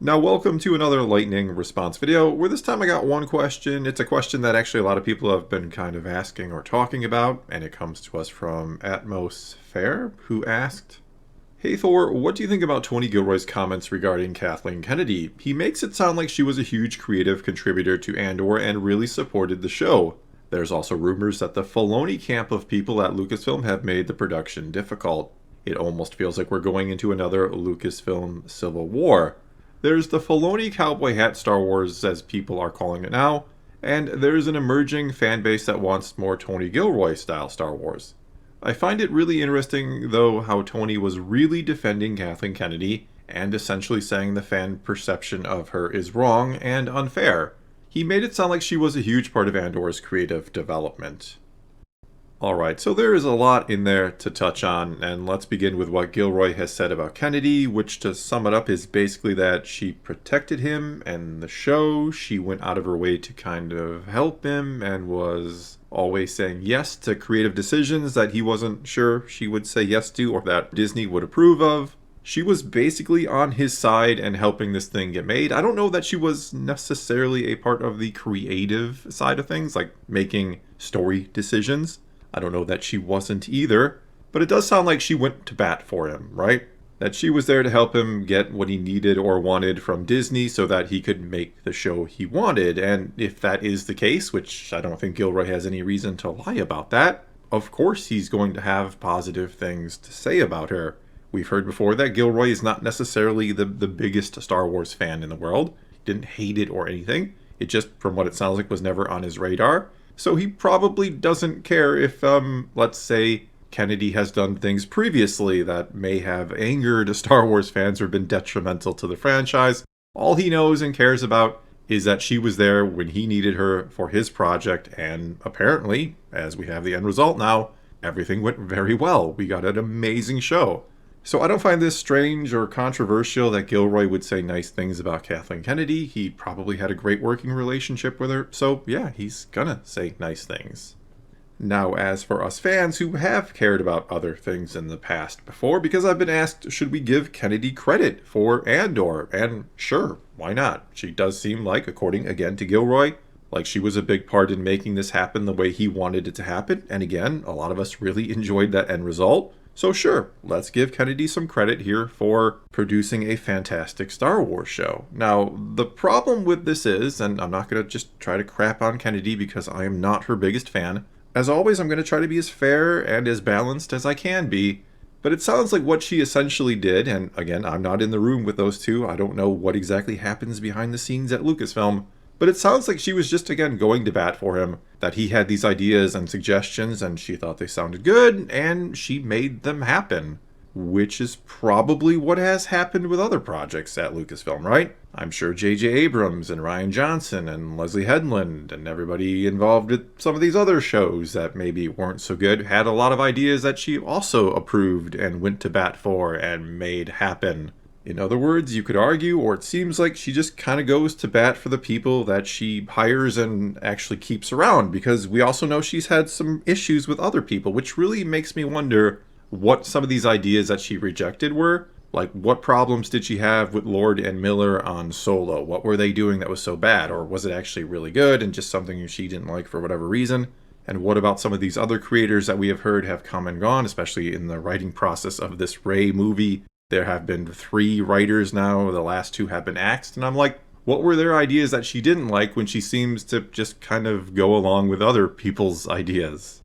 Now welcome to another lightning response video, where this time I got one question. It's a question that actually a lot of people have been kind of asking or talking about, and it comes to us from Atmos Fair, who asked, "Hey Thor, what do you think about Tony Gilroy's comments regarding Kathleen Kennedy? He makes it sound like she was a huge creative contributor to Andor and really supported the show. There's also rumors that the Filoni camp of people at Lucasfilm have made the production difficult. It almost feels like we're going into another Lucasfilm civil war. There's the Filoni cowboy hat Star Wars, as people are calling it now, and there's an emerging fan base that wants more Tony Gilroy style Star Wars. I find it really interesting, though, how Tony was really defending Kathleen Kennedy and essentially saying the fan perception of her is wrong and unfair. He made it sound like she was a huge part of Andor's creative development." Alright, so there is a lot in there to touch on, and let's begin with what Gilroy has said about Kennedy, which, to sum it up, is basically that she protected him and the show. She went out of her way to kind of help him and was always saying yes to creative decisions that he wasn't sure she would say yes to or that Disney would approve of. She was basically on his side and helping this thing get made. I don't know that she was necessarily a part of the creative side of things, like making story decisions. I don't know that she wasn't either, but it does sound like she went to bat for him, right? That she was there to help him get what he needed or wanted from Disney so that he could make the show he wanted. And if that is the case, which I don't think Gilroy has any reason to lie about that, of course he's going to have positive things to say about her. We've heard before that Gilroy is not necessarily the biggest Star Wars fan in the world. He didn't hate it or anything. It just, from what it sounds like, was never on his radar. So he probably doesn't care if, let's say, Kennedy has done things previously that may have angered Star Wars fans or been detrimental to the franchise. All he knows and cares about is that she was there when he needed her for his project, and apparently, as we have the end result now, everything went very well. We got an amazing show. So I don't find this strange or controversial that Gilroy would say nice things about Kathleen Kennedy. He probably had a great working relationship with her, so yeah, he's gonna say nice things. Now, as for us fans who have cared about other things in the past before, because I've been asked, should we give Kennedy credit for Andor? And sure, why not? She does seem like, according again to Gilroy, like she was a big part in making this happen the way he wanted it to happen. And again, a lot of us really enjoyed that end result. So sure, let's give Kennedy some credit here for producing a fantastic Star Wars show. Now, the problem with this is, and I'm not going to just try to crap on Kennedy because I am not her biggest fan. As always, I'm going to try to be as fair and as balanced as I can be. But it sounds like what she essentially did, and again, I'm not in the room with those two. I don't know what exactly happens behind the scenes at Lucasfilm. But it sounds like she was just, again, going to bat for him, that he had these ideas and suggestions and she thought they sounded good, and she made them happen. Which is probably what has happened with other projects at Lucasfilm, right? I'm sure J.J. Abrams and Rian Johnson and Leslie Headland and everybody involved with some of these other shows that maybe weren't so good had a lot of ideas that she also approved and went to bat for and made happen. In other words, you could argue, or it seems like she just kind of goes to bat for the people that she hires and actually keeps around, because we also know she's had some issues with other people, which really makes me wonder what some of these ideas that she rejected were. Like, what problems did she have with Lord and Miller on Solo? What were they doing that was so bad? Or was it actually really good and just something she didn't like for whatever reason? And what about some of these other creators that we have heard have come and gone, especially in the writing process of this Rey movie? There have been 3 writers now, the last 2 have been axed, and I'm like, what were their ideas that she didn't like when she seems to just kind of go along with other people's ideas?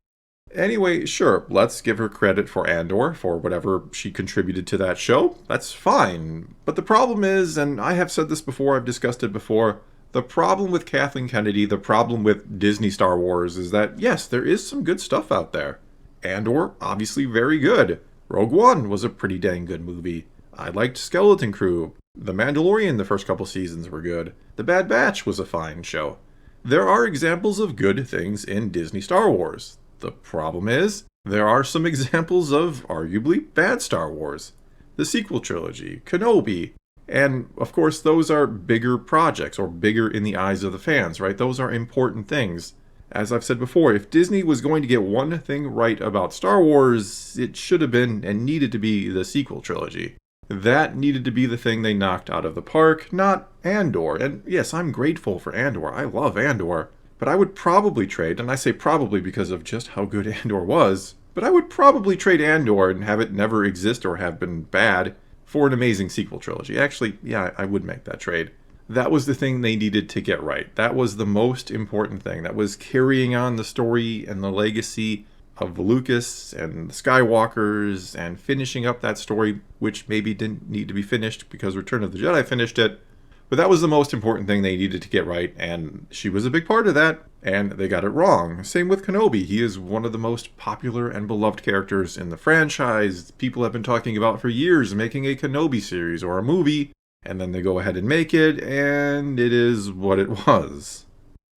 Anyway, sure, let's give her credit for Andor, for whatever she contributed to that show. That's fine. But the problem is, and I have said this before, I've discussed it before, the problem with Kathleen Kennedy, the problem with Disney Star Wars is that, yes, there is some good stuff out there. Andor, obviously very good. Rogue One was a pretty dang good movie. I liked Skeleton Crew. The Mandalorian the first couple seasons were good. The Bad Batch was a fine show. There are examples of good things in Disney Star Wars. The problem is, there are some examples of arguably bad Star Wars. The sequel trilogy, Kenobi, and of course those are bigger projects, or bigger in the eyes of the fans, right? Those are important things. As I've said before, if Disney was going to get one thing right about Star Wars, it should have been and needed to be the sequel trilogy. That needed to be the thing they knocked out of the park, not Andor. And yes, I'm grateful for Andor. I love Andor. But I would probably trade, and I say probably because of just how good Andor was, but I would probably trade Andor and have it never exist or have been bad for an amazing sequel trilogy. Actually, yeah, I would make that trade. That was the thing they needed to get right. That was the most important thing. That was carrying on the story and the legacy of Lucas and the Skywalkers and finishing up that story, which maybe didn't need to be finished because Return of the Jedi finished it. But that was the most important thing they needed to get right, and she was a big part of that, and they got it wrong. Same with Kenobi. He is one of the most popular and beloved characters in the franchise. People have been talking about for years making a Kenobi series or a movie, and then they go ahead and make it, and it is what it was.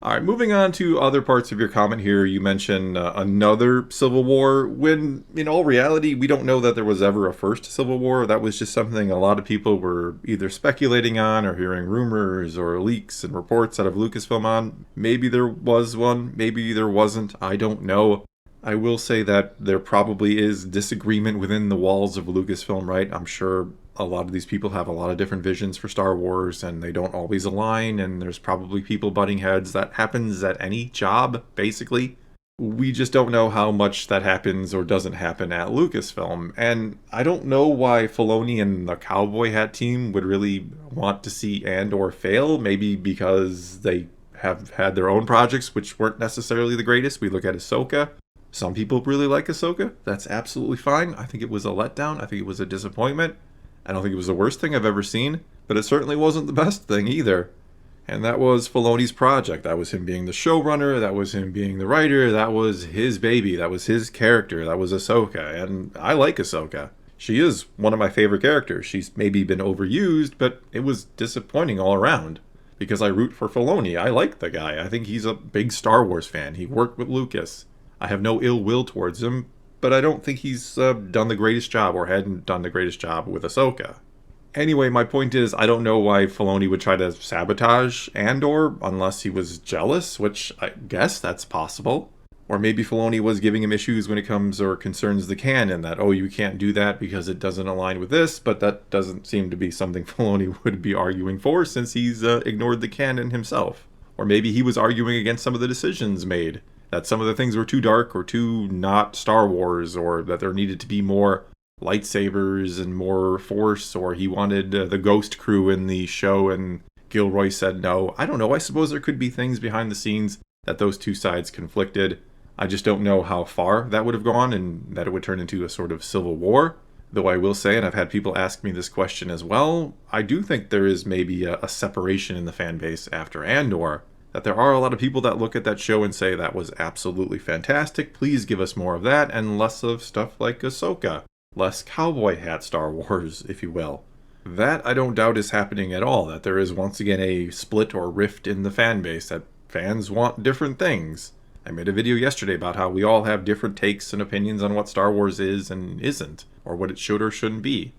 Alright, moving on to other parts of your comment here. You mentioned another Civil War, when in all reality, we don't know that there was ever a first Civil War. That was just something a lot of people were either speculating on or hearing rumors or leaks and reports out of Lucasfilm on. Maybe there was one, maybe there wasn't, I don't know. I will say that there probably is disagreement within the walls of Lucasfilm, right? I'm sure a lot of these people have a lot of different visions for Star Wars and they don't always align, and there's probably people butting heads. That happens at any job, basically. We just don't know how much that happens or doesn't happen at Lucasfilm. And I don't know why Filoni and the Cowboy Hat team would really want to see Andor fail. Maybe because they have had their own projects which weren't necessarily the greatest. We look at Ahsoka. Some people really like Ahsoka. That's absolutely fine. I think it was a letdown. I think it was a disappointment. I don't think it was the worst thing I've ever seen, but it certainly wasn't the best thing either. And that was Filoni's project. That was him being the showrunner. That was him being the writer. That was his baby. That was his character. That was Ahsoka. And I like Ahsoka. She is one of my favorite characters. She's maybe been overused, but it was disappointing all around. Because I root for Filoni. I like the guy. I think he's a big Star Wars fan. He worked with Lucas. I have no ill will towards him, but I don't think he's done the greatest job or hadn't done the greatest job with Ahsoka. Anyway, my point is, I don't know why Filoni would try to sabotage Andor unless he was jealous, which I guess that's possible. Or maybe Filoni was giving him issues when it comes or concerns the canon, that, oh, you can't do that because it doesn't align with this, but that doesn't seem to be something Filoni would be arguing for since he's ignored the canon himself. Or maybe he was arguing against some of the decisions made, that some of the things were too dark or too not Star Wars, or that there needed to be more lightsabers and more force, or he wanted the ghost crew in the show and Gilroy said no. I don't know. I suppose there could be things behind the scenes that those two sides conflicted. I just don't know how far that would have gone and that it would turn into a sort of civil war. Though I will say, and I've had people ask me this question as well, I do think there is maybe a separation in the fan base after Andor. That there are a lot of people that look at that show and say that was absolutely fantastic, please give us more of that, and less of stuff like Ahsoka. Less cowboy hat Star Wars, if you will. That I don't doubt is happening at all, that there is once again a split or rift in the fan base, that fans want different things. I made a video yesterday about how we all have different takes and opinions on what Star Wars is and isn't, or what it should or shouldn't be.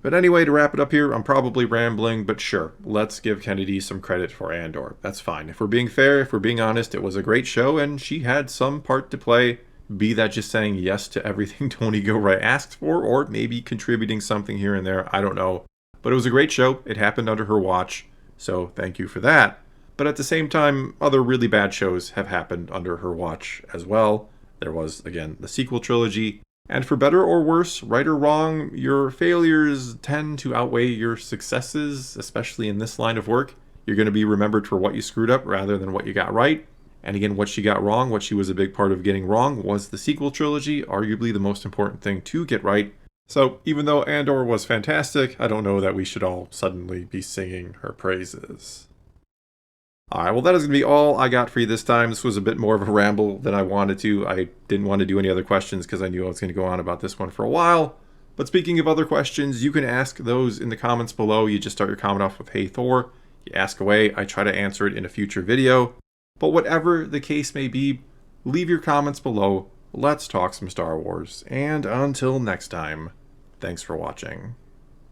But anyway, to wrap it up here, I'm probably rambling, but sure, let's give Kennedy some credit for Andor. That's fine. If we're being fair, if we're being honest, it was a great show, and she had some part to play. Be that just saying yes to everything Tony Gilroy asked for, or maybe contributing something here and there, I don't know. But it was a great show. It happened under her watch, so thank you for that. But at the same time, other really bad shows have happened under her watch as well. There was, again, the sequel trilogy. And for better or worse, right or wrong, your failures tend to outweigh your successes, especially in this line of work. You're going to be remembered for what you screwed up rather than what you got right. And again, what she got wrong, what she was a big part of getting wrong, was the sequel trilogy, arguably the most important thing to get right. So even though Andor was fantastic, I don't know that we should all suddenly be singing her praises. Alright, well that is going to be all I got for you this time. This was a bit more of a ramble than I wanted to. I didn't want to do any other questions because I knew I was going to go on about this one for a while. But speaking of other questions, you can ask those in the comments below. You just start your comment off with "Hey Thor." You ask away. I try to answer it in a future video. But whatever the case may be, leave your comments below. Let's talk some Star Wars. And until next time, thanks for watching.